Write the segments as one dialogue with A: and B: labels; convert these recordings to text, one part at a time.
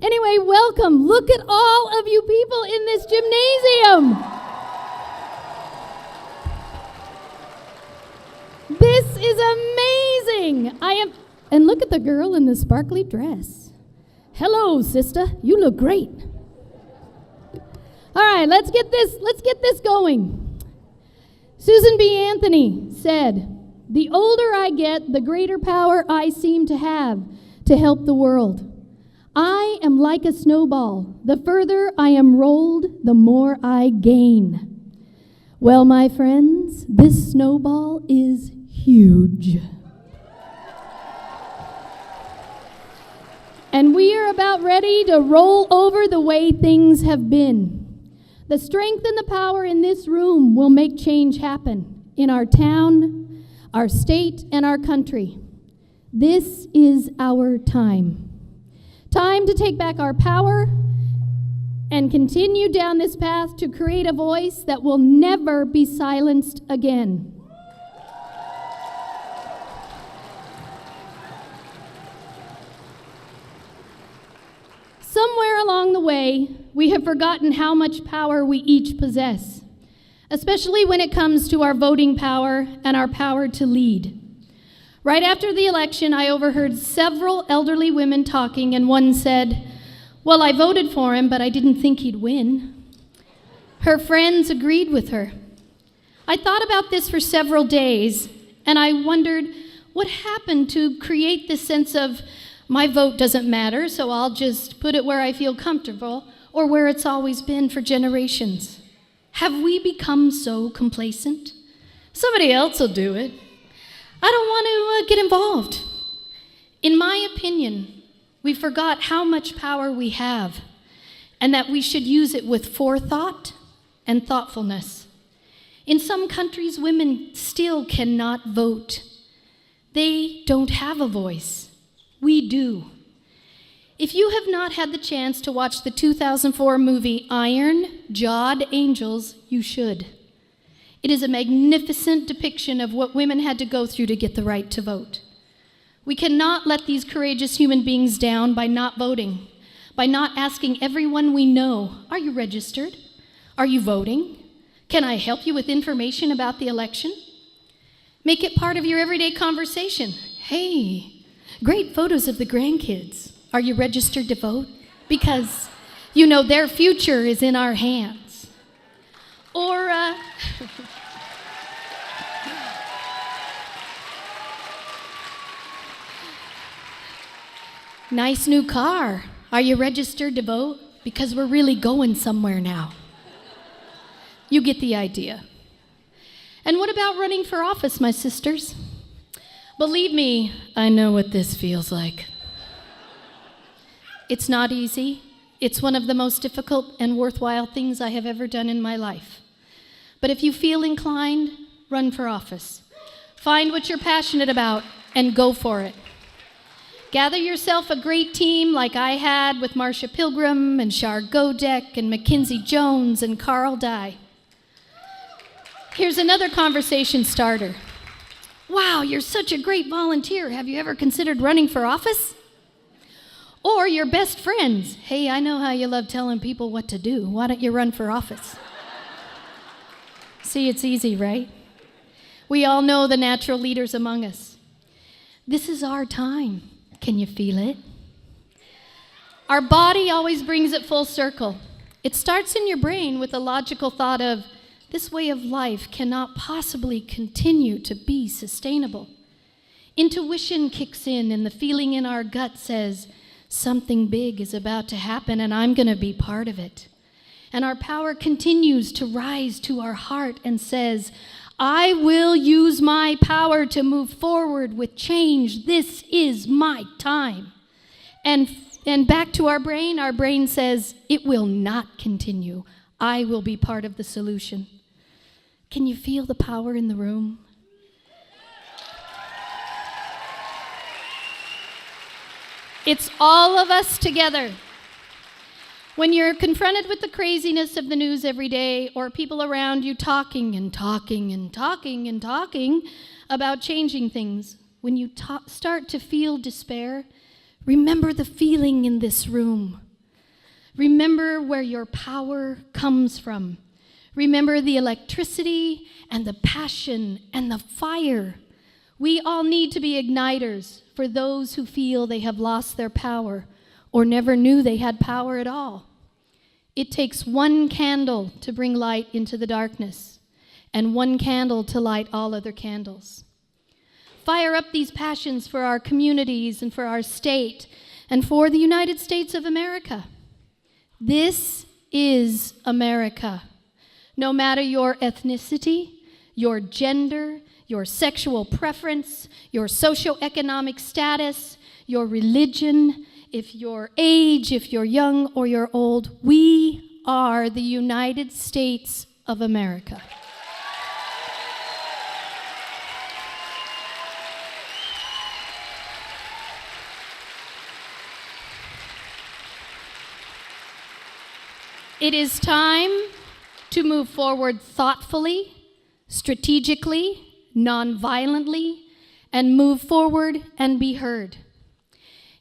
A: Anyway, welcome. Look at all of you people in this gymnasium. This is amazing. And look at the girl in the sparkly dress. Hello, sister. You look great. All right, let's get this going. Susan B. Anthony said, "The older I get, the greater power I seem to have to help the world. I am like a snowball. The further I am rolled, the more I gain." Well, my friends, this snowball is huge. And we are about ready to roll over the way things have been. The strength and the power in this room will make change happen in our town, our state, and our country. This is our time. Time to take back our power and continue down this path to create a voice that will never be silenced again. Somewhere along the way, we have forgotten how much power we each possess, especially when it comes to our voting power and our power to lead. Right after the election, I overheard several elderly women talking, and one said, "Well, I voted for him, but I didn't think he'd win." Her friends agreed with her. I thought about this for several days, and I wondered what happened to create this sense of, my vote doesn't matter, so I'll just put it where I feel comfortable, or where it's always been for generations. Have we become so complacent? Somebody else will do it. I don't want to get involved. In my opinion, we forgot how much power we have, and that we should use it with forethought and thoughtfulness. In some countries, women still cannot vote. They don't have a voice. We do. If you have not had the chance to watch the 2004 movie Iron-Jawed Angels, you should. It is a magnificent depiction of what women had to go through to get the right to vote. We cannot let these courageous human beings down by not voting, by not asking everyone we know, "Are you registered? Are you voting? Can I help you with information about the election?" Make it part of your everyday conversation. "Hey, great photos of the grandkids. Are you registered to vote? Because, you know, their future is in our hands." Or, "Nice new car. Are you registered to vote? Because we're really going somewhere now." You get the idea. And what about running for office, my sisters? Believe me, I know what this feels like. It's not easy. It's one of the most difficult and worthwhile things I have ever done in my life. But if you feel inclined, run for office. Find what you're passionate about and go for it. Gather yourself a great team like I had with Marcia Pilgrim and Shar Godek and Mackenzie Jones and Carl Dye. Here's another conversation starter. "Wow, you're such a great volunteer. Have you ever considered running for office?" Or your best friends. "Hey, I know how you love telling people what to do. Why don't you run for office?" See, it's easy, right? We all know the natural leaders among us. This is our time. Can you feel it? Our body always brings it full circle. It starts in your brain with a logical thought of, this way of life cannot possibly continue to be sustainable. Intuition kicks in, and the feeling in our gut says, something big is about to happen, and I'm going to be part of it. And our power continues to rise to our heart and says, I will use my power to move forward with change. This is my time. And back to our brain says, it will not continue. I will be part of the solution. Can you feel the power in the room? It's all of us together. When you're confronted with the craziness of the news every day, or people around you talking and talking and talking and talking about changing things, when you start to feel despair, remember the feeling in this room. Remember where your power comes from. Remember the electricity and the passion and the fire. We all need to be igniters for those who feel they have lost their power or never knew they had power at all. It takes one candle to bring light into the darkness, and one candle to light all other candles. Fire up these passions for our communities and for our state and for the United States of America. This is America. No matter your ethnicity, your gender, your sexual preference, your socioeconomic status, your religion, if you're age, if you're young or you're old, we are the United States of America. It is time to move forward thoughtfully, strategically, non-violently, and move forward and be heard.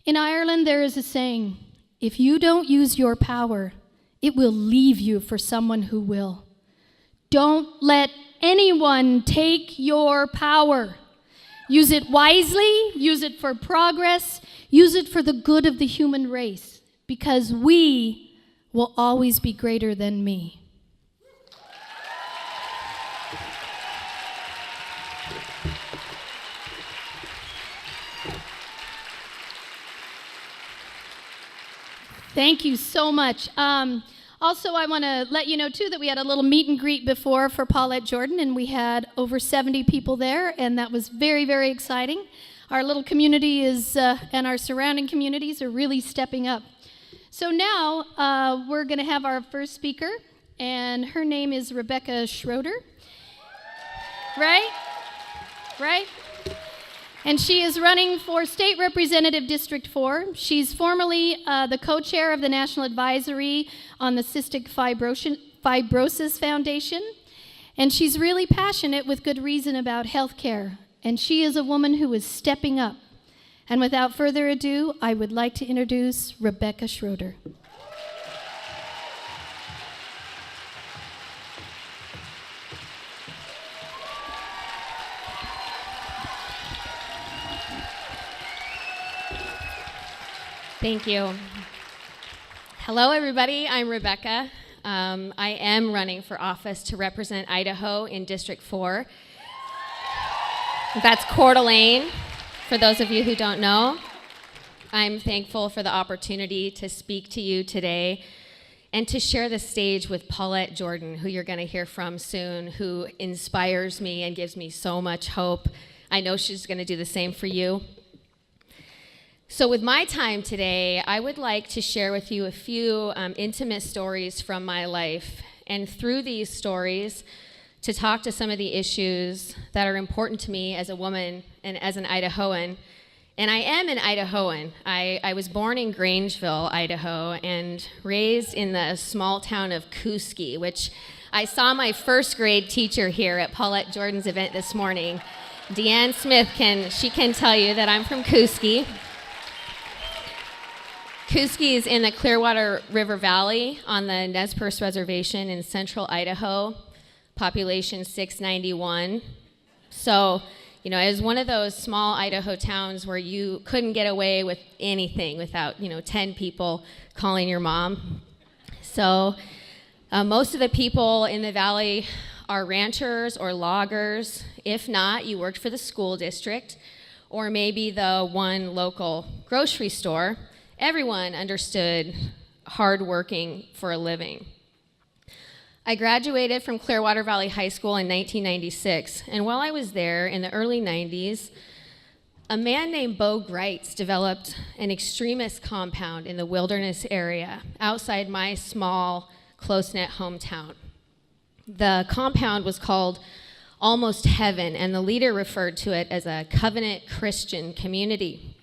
A: In Ireland, there is a saying, if you don't use your power, it will leave you for someone who will. Don't let anyone take your power. Use it wisely, use it for progress, use it for the good of the human race, because we will always be greater than me. Thank you so much. Also, I want to let you know, too, that we had a little meet and greet before for Paulette Jordan, and we had over 70 people there, and that was very, very exciting. Our little community is, and our surrounding communities are really stepping up. So now we're going to have our first speaker, and her name is Rebecca Schroeder. Right? And she is running for State Representative District 4. She's formerly the co-chair of the National Advisory on the Cystic Fibrosis Foundation. And she's really passionate, with good reason, about healthcare. And she is a woman who is stepping up. And without further ado, I would like to introduce Rebecca Schroeder.
B: Thank you. Hello, everybody. I'm Rebecca. I am running for office to represent Idaho in District 4. That's Coeur d'Alene, for those of you who don't know. I'm thankful for the opportunity to speak to you today and to share the stage with Paulette Jordan, who you're going to hear from soon, who inspires me and gives me so much hope. I know she's going to do the same for you. So with my time today, I would like to share with you a few intimate stories from my life, and through these stories, to talk to some of the issues that are important to me as a woman and as an Idahoan. And I am an Idahoan. I was born in Grangeville, Idaho, and raised in the small town of Kooskie, which I saw my first grade teacher here at Paulette Jordan's event this morning. Deanne Smith can tell you that I'm from Kooskie. Kooskie is in the Clearwater River Valley on the Nez Perce Reservation in central Idaho, population 691. So, it was one of those small Idaho towns where you couldn't get away with anything without, 10 people calling your mom. So most of the people in the valley are ranchers or loggers. If not, you worked for the school district or maybe the one local grocery store. Everyone understood hard working for a living. I graduated from Clearwater Valley High School in 1996, and while I was there in the early 90s, a man named Bo Greitz developed an extremist compound in the wilderness area outside my small, close-knit hometown. The compound was called Almost Heaven, and the leader referred to it as a covenant Christian community.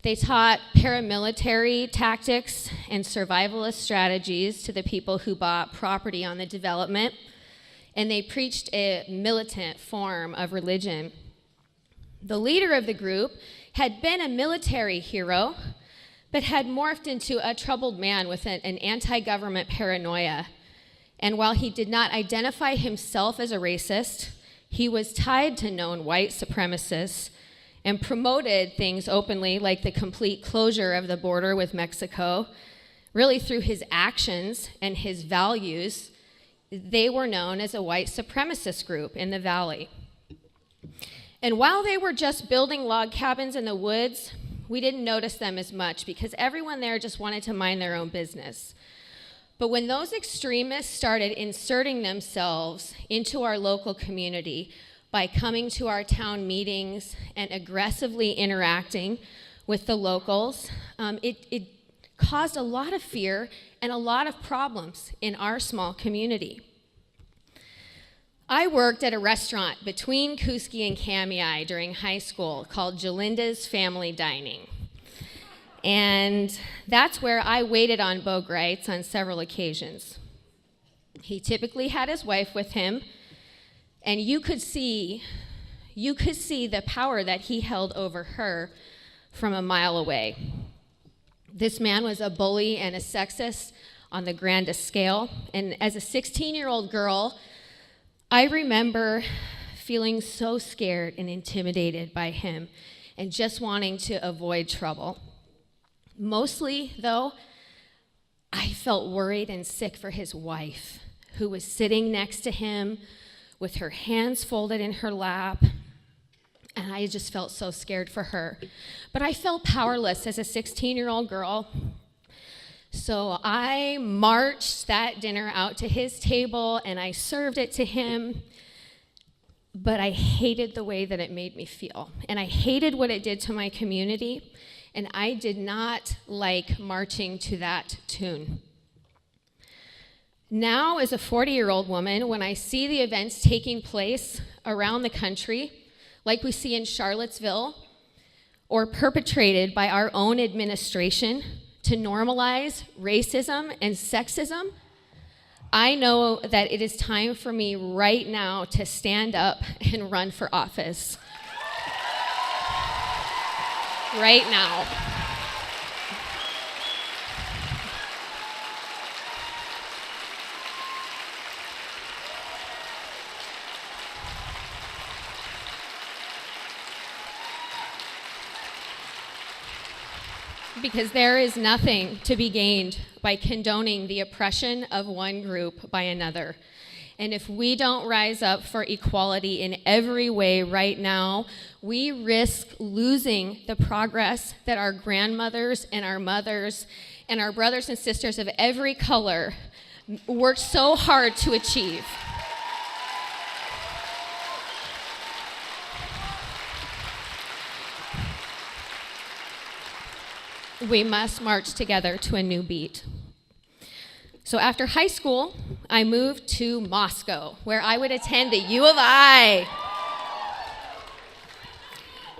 B: They taught paramilitary tactics and survivalist strategies to the people who bought property on the development, and they preached a militant form of religion. The leader of the group had been a military hero, but had morphed into a troubled man with an anti-government paranoia. And while he did not identify himself as a racist, he was tied to known white supremacists and promoted things openly, like the complete closure of the border with Mexico. Really, through his actions and his values, they were known as a white supremacist group in the valley. And while they were just building log cabins in the woods, we didn't notice them as much because everyone there just wanted to mind their own business. But when those extremists started inserting themselves into our local community by coming to our town meetings and aggressively interacting with the locals, it caused a lot of fear and a lot of problems in our small community. I worked at a restaurant between Kuski and Kamiah during high school called Jalinda's Family Dining. And that's where I waited on Bo Greitz on several occasions. He typically had his wife with him, and you could see the power that he held over her from a mile away. This man was a bully and a sexist on the grandest scale, and as a 16-year-old girl, I remember feeling so scared and intimidated by him and just wanting to avoid trouble. Mostly, though, I felt worried and sick for his wife, who was sitting next to him with her hands folded in her lap, and I just felt so scared for her. But I felt powerless as a 16-year-old girl. So I marched that dinner out to his table and I served it to him, but I hated the way that it made me feel. And I hated what it did to my community, and I did not like marching to that tune. Now, as a 40-year-old woman, when I see the events taking place around the country, like we see in Charlottesville, or perpetrated by our own administration, to normalize racism and sexism, I know that it is time for me right now to stand up and run for office. Right now. Because there is nothing to be gained by condoning the oppression of one group by another. And if we don't rise up for equality in every way right now, we risk losing the progress that our grandmothers and our mothers and our brothers and sisters of every color worked so hard to achieve. We must march together to a new beat. So after high school, I moved to Moscow, where I would attend the U of I.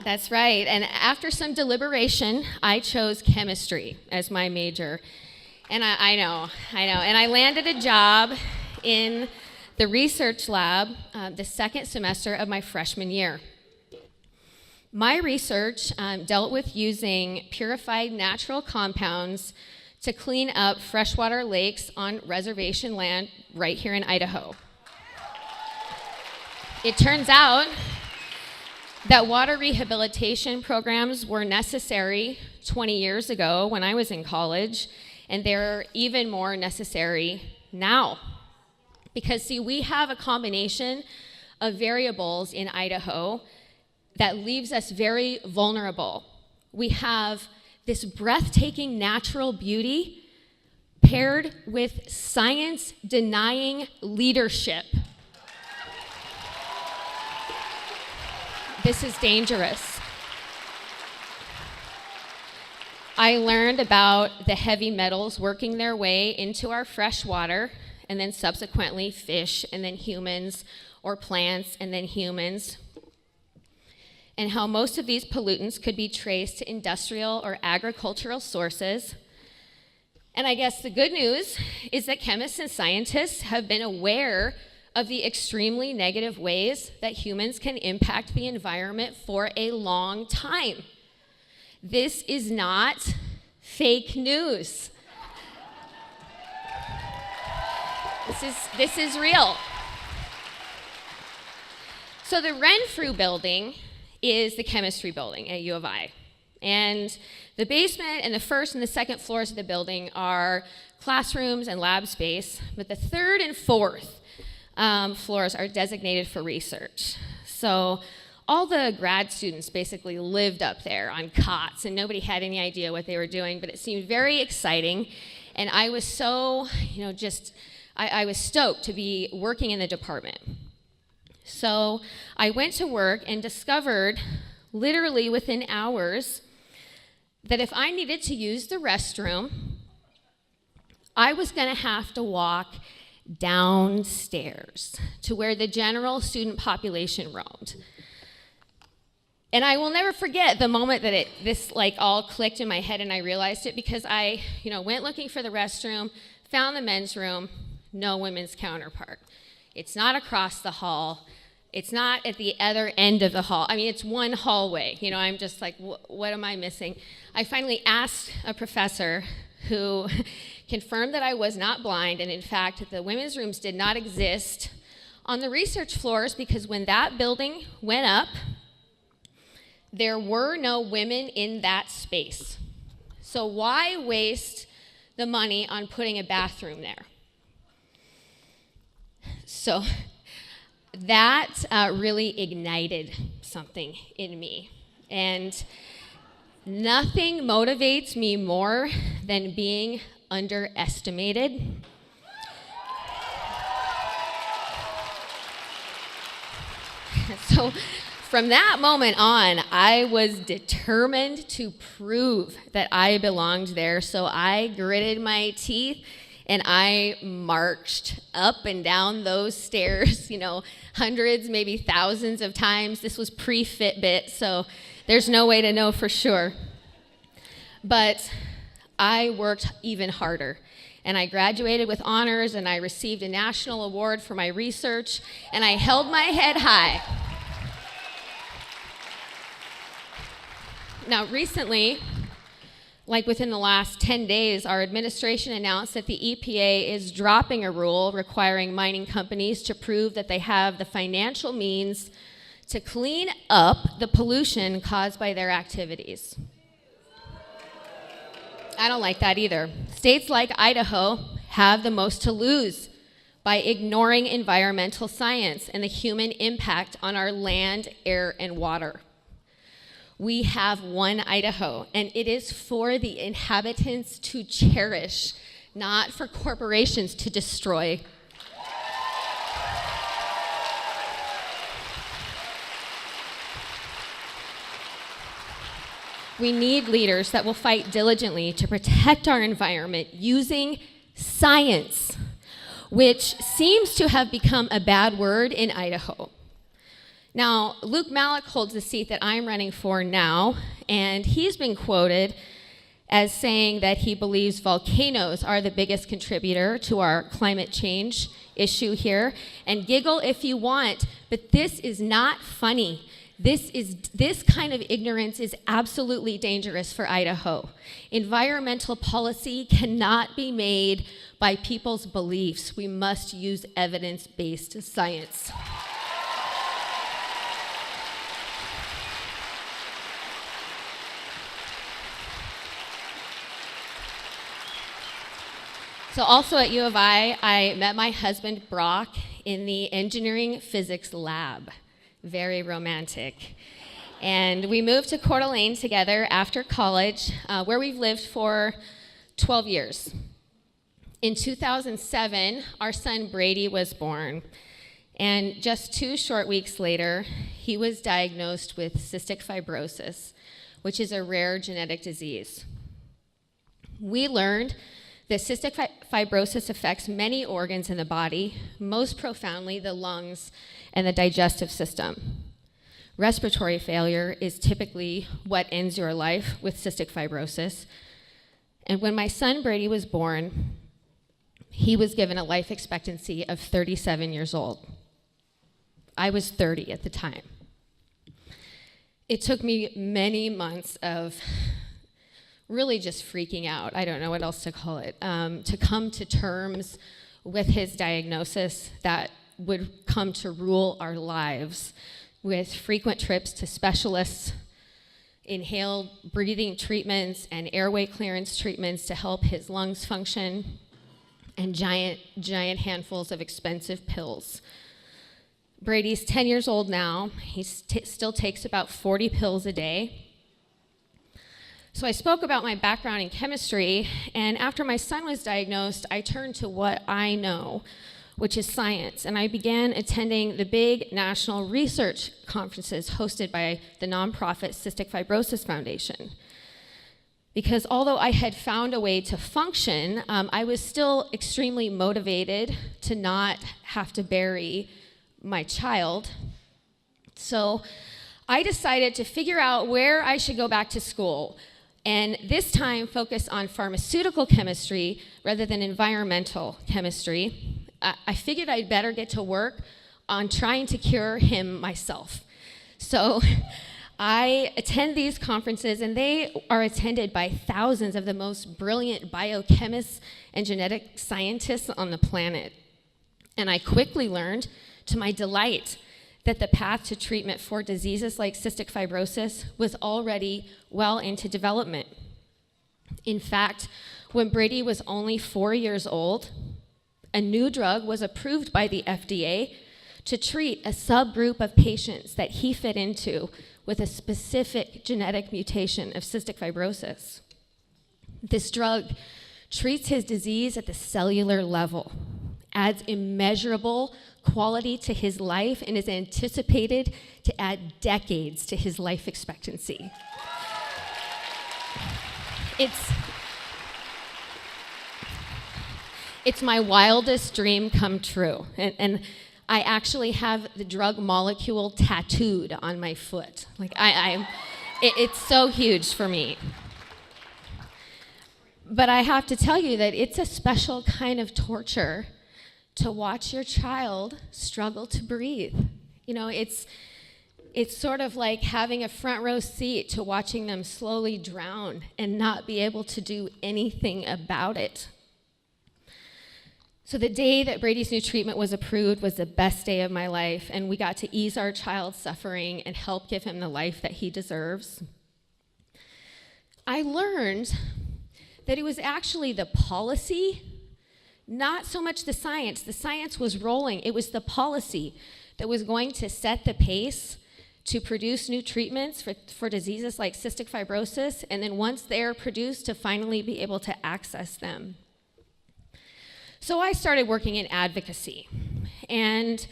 B: That's right, and after some deliberation, I chose chemistry as my major. And I know, and I landed a job in the research lab the second semester of my freshman year. My research dealt with using purified natural compounds to clean up freshwater lakes on reservation land right here in Idaho. It turns out that water rehabilitation programs were necessary 20 years ago when I was in college, and they're even more necessary now. Because, see, we have a combination of variables in Idaho that leaves us very vulnerable. We have this breathtaking natural beauty paired with science-denying leadership. This is dangerous. I learned about the heavy metals working their way into our fresh water, and then subsequently fish, and then humans, or plants, and then humans, and how most of these pollutants could be traced to industrial or agricultural sources. And I guess the good news is that chemists and scientists have been aware of the extremely negative ways that humans can impact the environment for a long time. This is not Fake news. This is real. So the Renfrew building is the chemistry building at U of I. And the basement and the first and the second floors of the building are classrooms and lab space, but the third and fourth floors are designated for research. So all the grad students basically lived up there on cots, and nobody had any idea what they were doing, but it seemed very exciting. And I was so, I was stoked to be working in the department. So I went to work and discovered, literally within hours, that if I needed to use the restroom, I was going to have to walk downstairs to where the general student population roamed. And I will never forget the moment that this all clicked in my head and I realized it, because I went looking for the restroom, found the men's room, no women's counterpart. It's not across the hall. It's not at the other end of the hall. I mean, it's one hallway. I'm just like, what am I missing? I finally asked a professor who confirmed that I was not blind, and in fact, the women's rooms did not exist on the research floors, because when that building went up, there were no women in that space. So why waste the money on putting a bathroom there? So that really ignited something in me. And nothing motivates me more than being underestimated. So from that moment on, I was determined to prove that I belonged there. So I gritted my teeth and I marched up and down those stairs, hundreds, maybe thousands of times. This was pre-Fitbit, so there's no way to know for sure. But I worked even harder. And I graduated with honors, and I received a national award for my research, and I held my head high. Now, recently, within the last 10 days, our administration announced that the EPA is dropping a rule requiring mining companies to prove that they have the financial means to clean up the pollution caused by their activities. I don't like that either. States like Idaho have the most to lose by ignoring environmental science and the human impact on our land, air, and water. We have one Idaho, and it is for the inhabitants to cherish, not for corporations to destroy. We need leaders that will fight diligently to protect our environment using science, which seems to have become a bad word in Idaho. Now, Luke Malik holds the seat that I'm running for now, and he's been quoted as saying that he believes volcanoes are the biggest contributor to our climate change issue here. And giggle if you want, but this is not funny. This kind of ignorance is absolutely dangerous for Idaho. Environmental policy cannot be made by people's beliefs. We must use evidence-based science. So also at U of I met my husband, Brock, in the engineering physics lab. Very romantic. And we moved to Coeur d'Alene together after college, where we've lived for 12 years. In 2007, our son Brady was born. And just 2 short weeks later, he was diagnosed with cystic fibrosis, which is a rare genetic disease. We learned that cystic fibrosis affects many organs in the body, most profoundly the lungs and the digestive system. Respiratory failure is typically what ends your life with cystic fibrosis. And when my son Brady was born, he was given a life expectancy of 37 years old. I was 30 at the time. It took me many months of really just freaking out, I don't know what else to call it, to come to terms with his diagnosis that would come to rule our lives, with frequent trips to specialists, inhaled breathing treatments and airway clearance treatments to help his lungs function, and giant handfuls of expensive pills. Brady's 10 years old now. He still takes about 40 pills a day. So I spoke about my background in chemistry, and after my son was diagnosed, I turned to what I know, which is science, and I began attending the big national research conferences hosted by the nonprofit Cystic Fibrosis Foundation. Because although I had found a way to function, I was still extremely motivated to not have to bury my child. So I decided to figure out where I should go back to school, and this time focus on pharmaceutical chemistry rather than environmental chemistry. I figured I'd better get to work on trying to cure him myself. So I attend these conferences, and they are attended by thousands of the most brilliant biochemists and genetic scientists on the planet. And I quickly learned, to my delight, that the path to treatment for diseases like cystic fibrosis was already well into development. In fact, when Brady was only 4 years old, a new drug was approved by the FDA to treat a subgroup of patients that he fit into with a specific genetic mutation of cystic fibrosis. This drug treats his disease at the cellular level, adds immeasurable quality to his life, and is anticipated to add decades to his life expectancy. It's my wildest dream come true. And I actually have the drug molecule tattooed on my foot. Like it's so huge for me. But I have to tell you that it's a special kind of torture to watch your child struggle to breathe. You know, it's sort of like having a front row seat to watching them slowly drown and not be able to do anything about it. So the day that Brady's new treatment was approved was the best day of my life, and we got to ease our child's suffering and help give him the life that he deserves. I learned that it was actually the policy, not so much the science. The science was rolling. It was the policy that was going to set the pace to produce new treatments for diseases like cystic fibrosis, and then once they're produced, to finally be able to access them. So I started working in advocacy, and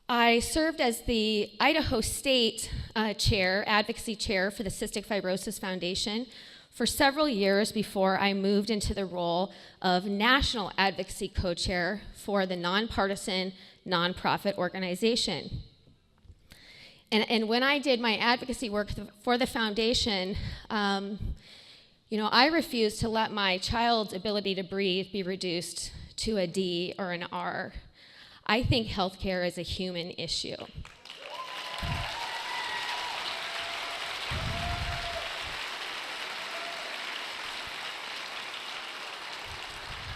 B: I served as the Idaho State advocacy chair for the Cystic Fibrosis Foundation for several years before I moved into the role of national advocacy co-chair for the nonpartisan nonprofit organization. And when I did my advocacy work for the foundation, I refused to let my child's ability to breathe be reduced to a D or an R. I think healthcare is a human issue.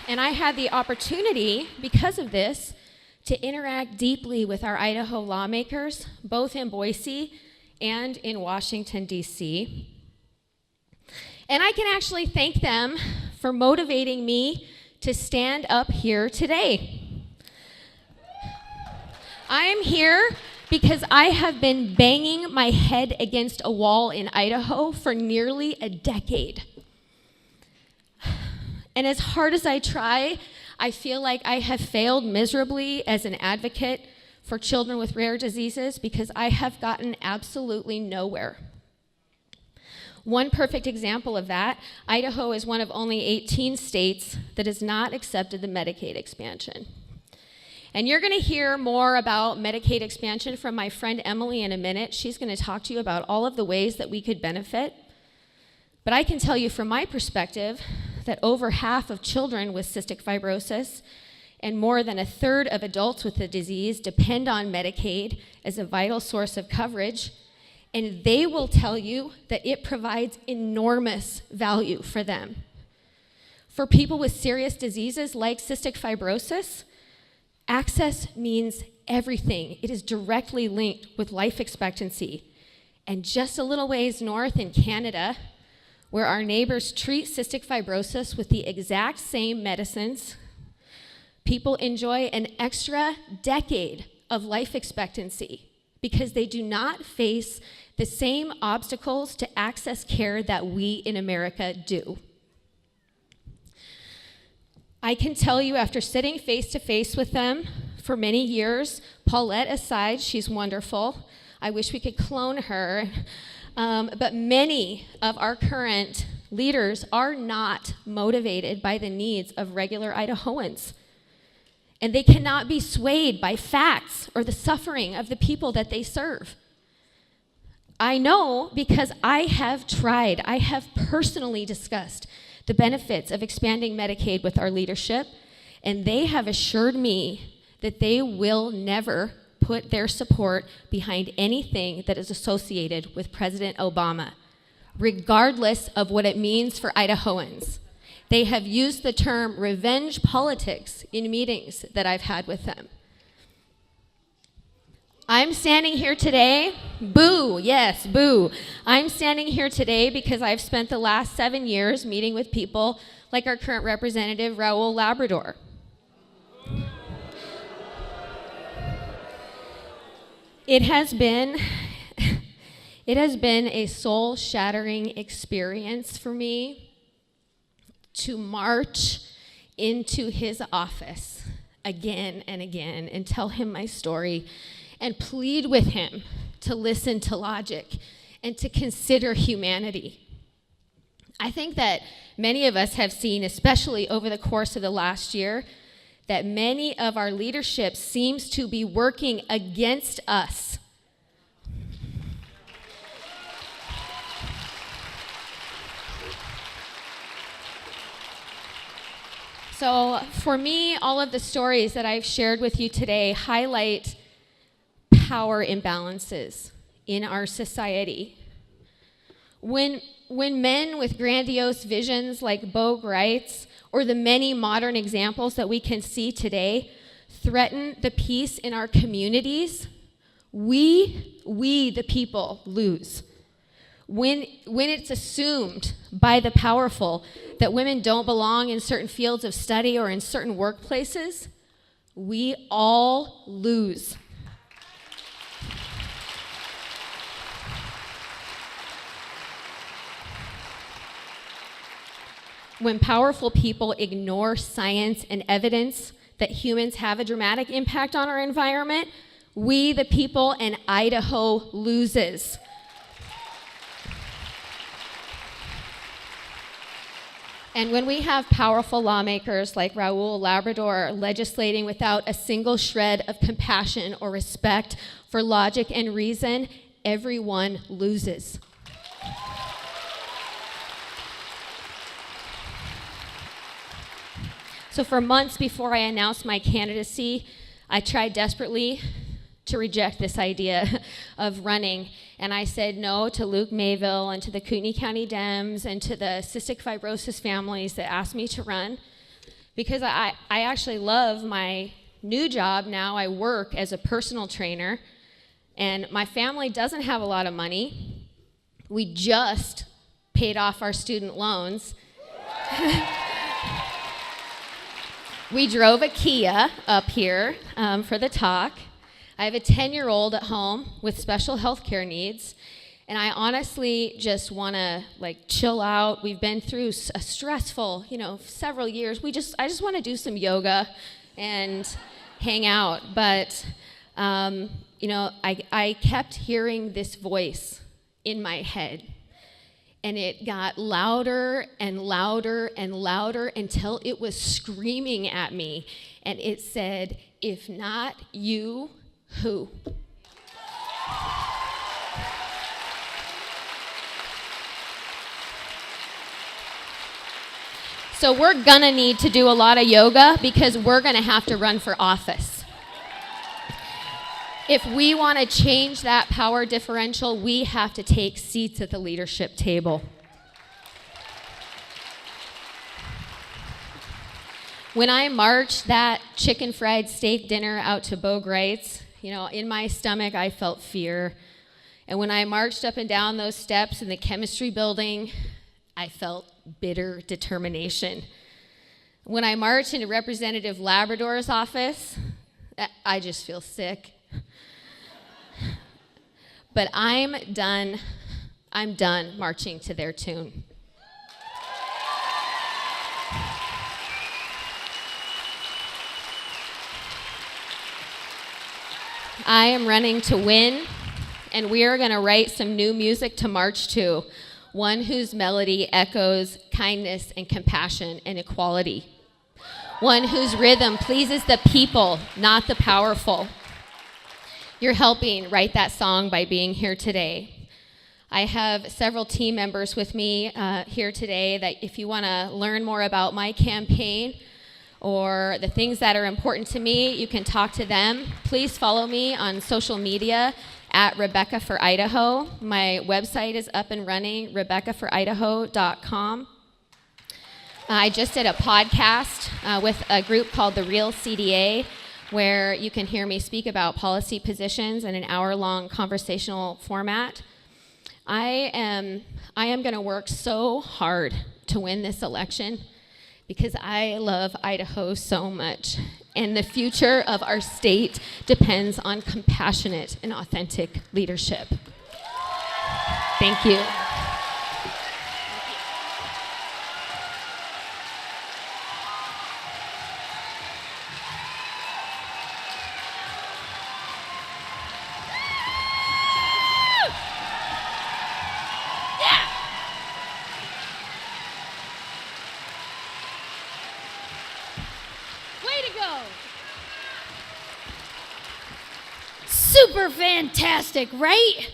B: And I had the opportunity, because of this, to interact deeply with our Idaho lawmakers, both in Boise and in Washington, D.C. And I can actually thank them for motivating me to stand up here today. I am here because I have been banging my head against a wall in Idaho for nearly a decade. And as hard as I try, I feel like I have failed miserably as an advocate for children with rare diseases because I have gotten absolutely nowhere. One perfect example of that, Idaho is one of only 18 states that has not accepted the Medicaid expansion. And you're going to hear more about Medicaid expansion from my friend Emily in a minute. She's going to talk to you about all of the ways that we could benefit. But I can tell you from my perspective that over half of children with cystic fibrosis and more than a third of adults with the disease depend on Medicaid as a vital source of coverage. and they will tell you that it provides enormous value for them. For people with serious diseases like cystic fibrosis, access means everything. It is directly linked with life expectancy. And just a little ways north in Canada, where our neighbors treat cystic fibrosis with the exact same medicines, people enjoy an extra decade of life expectancy because they do not face the same obstacles to access care that we in America do. I can tell you, after sitting face to face with them for many years, Paulette aside, she's wonderful. I wish we could clone her. But many of our current leaders are not motivated by the needs of regular Idahoans. And they cannot be swayed by facts or the suffering of the people that they serve. I know because I have tried, I have personally discussed the benefits of expanding Medicaid with our leadership, and they have assured me that they will never put their support behind anything that is associated with President Obama, regardless of what it means for Idahoans. They have used the term revenge politics in meetings that I've had with them. I'm standing here today, boo, yes, boo. I'm standing here today because I've spent the last 7 years meeting with people like our current representative, Raul Labrador. It has been a soul-shattering experience for me to march into his office again and again and tell him my story and plead with him to listen to logic and to consider humanity. I think that many of us have seen, especially over the course of the last year, that many of our leadership seems to be working against us. So for me, all of the stories that I've shared with you today highlight power imbalances in our society. When men with grandiose visions like Bo Gritz or the many modern examples that we can see today threaten the peace in our communities, we the people lose. When it's assumed by the powerful that women don't belong in certain fields of study or in certain workplaces, we all lose. When powerful people ignore science and evidence that humans have a dramatic impact on our environment, we, the people, and Idaho loses. And when we have powerful lawmakers like Raul Labrador legislating without a single shred of compassion or respect for logic and reason, everyone loses. So for months before I announced my candidacy, I tried desperately to reject this idea of running. And I said no to Luke Mayville and to the Kootenai County Dems and to the cystic fibrosis families that asked me to run, because I actually love my new job now. I work as a personal trainer, and my family doesn't have a lot of money. We just paid off our student loans. We drove a Kia up here for the talk. I have a 10-year-old at home with special health care needs, and I honestly just want to chill out. We've been through a stressful, several years. I just want to do some yoga and hang out. But I kept hearing this voice in my head, and it got louder and louder and louder until it was screaming at me, and it said, "If not you, who?" So we're gonna need to do a lot of yoga because we're gonna have to run for office. If we want to change that power differential, we have to take seats at the leadership table. When I marched that chicken fried steak dinner out to Bo Greit's, in my stomach I felt fear. And when I marched up and down those steps in the chemistry building, I felt bitter determination. When I marched into Representative Labrador's office, I just feel sick. But I'm done marching to their tune. I am running to win, and we are going to write some new music to march to, one whose melody echoes kindness and compassion and equality, one whose rhythm pleases the people, not the powerful. You're helping write that song by being here today. I have several team members with me here today that if you want to learn more about my campaign or the things that are important to me, you can talk to them. Please follow me on social media at Rebecca for Idaho. My website is up and running, RebeccaForIdaho.com. I just did a podcast with a group called The Real CDA, where you can hear me speak about policy positions in an hour-long conversational format. I am going to work so hard to win this election because I love Idaho so much, and the future of our state depends on compassionate and authentic leadership. Thank you.
A: Super fantastic, right?